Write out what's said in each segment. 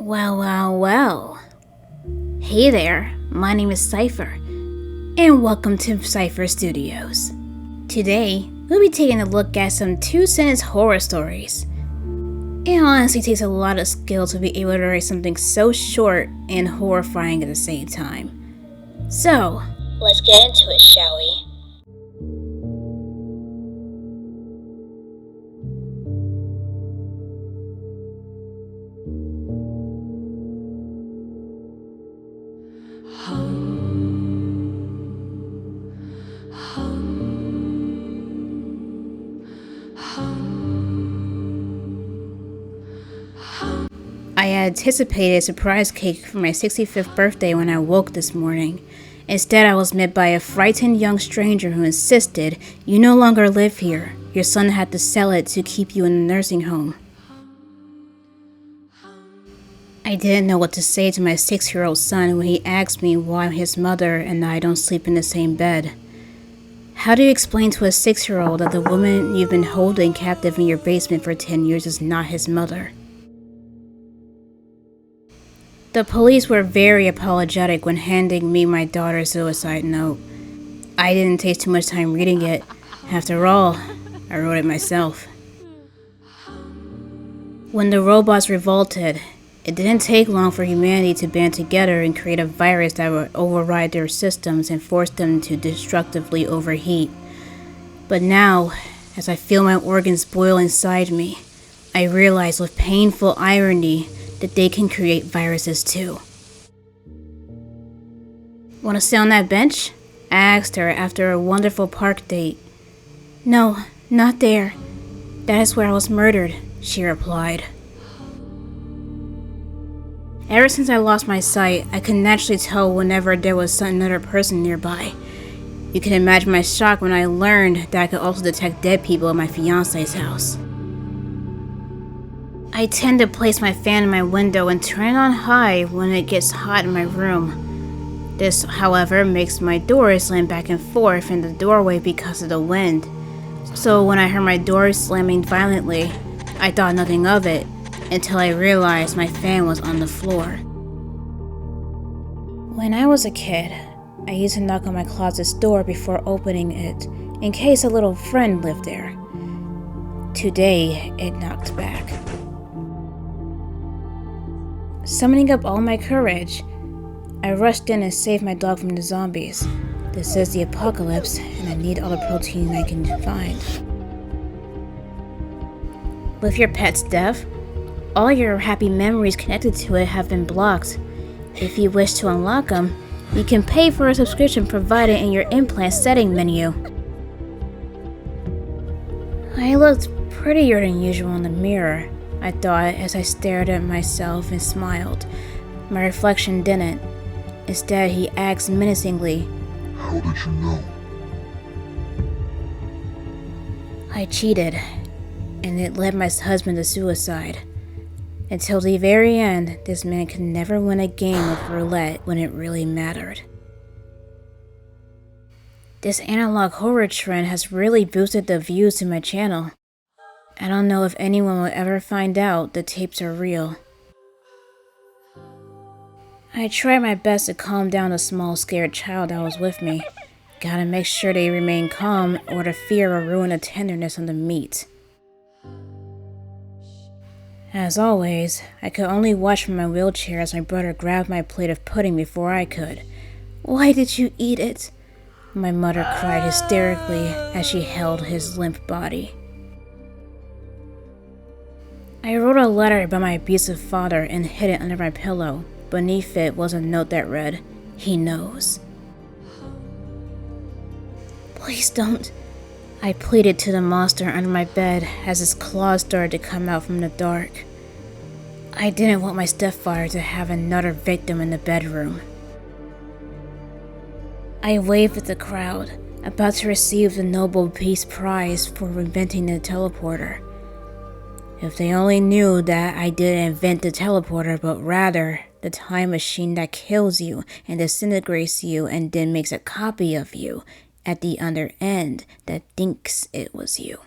Well. Hey there, my name is Cypher, and welcome to Cypher Studios. Today, we'll be taking a look at some two-sentence horror stories. It honestly takes a lot of skill to be able to write something so short and horrifying at the same time. So, let's get into it, shall we? I had anticipated a surprise cake for my 65th birthday when I woke this morning. Instead, I was met by a frightened young stranger who insisted, "You no longer live here. Your son had to sell it to keep you in a nursing home." I didn't know what to say to my 6-year-old son when he asked me why his mother and I don't sleep in the same bed. How do you explain to a 6-year-old that the woman you've been holding captive in your basement for 10 years is not his mother? The police were very apologetic when handing me my daughter's suicide note. I didn't take too much time reading it. After all, I wrote it myself. When the robots revolted, it didn't take long for humanity to band together and create a virus that would override their systems and force them to destructively overheat. But now, as I feel my organs boil inside me, I realize with painful irony that they can create viruses too. "Want to sit on that bench?" I asked her after a wonderful park date. "No, not there. That is where I was murdered," she replied. Ever since I lost my sight, I could naturally tell whenever there was another person nearby. You can imagine my shock when I learned that I could also detect dead people at my fiance's house. I tend to place my fan in my window and turn it on high when it gets hot in my room. This, however, makes my door slam back and forth in the doorway because of the wind. So when I heard my door slamming violently, I thought nothing of it until I realized my fan was on the floor. When I was a kid, I used to knock on my closet's door before opening it in case a little friend lived there. Today, it knocked back. Summoning up all my courage, I rushed in and saved my dog from the zombies. This is the apocalypse, and I need all the protein I can find. With your pet's death, all your happy memories connected to it have been blocked. If you wish to unlock them, you can pay for a subscription provided in your implant setting menu. I looked prettier than usual in the mirror, I thought as I stared at myself and smiled. My reflection didn't. Instead, he asked menacingly, "How did you know?" I cheated, and it led my husband to suicide. Until the very end, this man could never win a game of roulette when it really mattered. This analog horror trend has really boosted the views to my channel. I don't know if anyone will ever find out the tapes are real. I tried my best to calm down the small scared child that was with me. Gotta make sure they remain calm or the fear will ruin the tenderness of the meat. As always, I could only watch from my wheelchair as my brother grabbed my plate of pudding before I could. "Why did you eat it?" my mother cried hysterically as she held his limp body. I wrote a letter about my abusive father and hid it under my pillow. Beneath it was a note that read, "He knows." "Please don't," I pleaded to the monster under my bed as his claws started to come out from the dark. I didn't want my stepfather to have another victim in the bedroom. I waved at the crowd, about to receive the Nobel Peace Prize for inventing the teleporter. If they only knew that I didn't invent the teleporter, but rather the time machine that kills you and disintegrates you and then makes a copy of you at the other end that thinks it was you.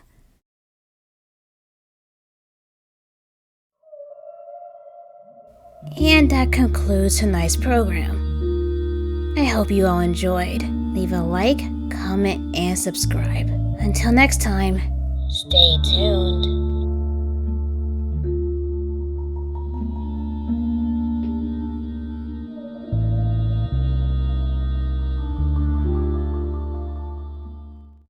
And that concludes tonight's program. I hope you all enjoyed. Leave a like, comment, and subscribe. Until next time, stay tuned.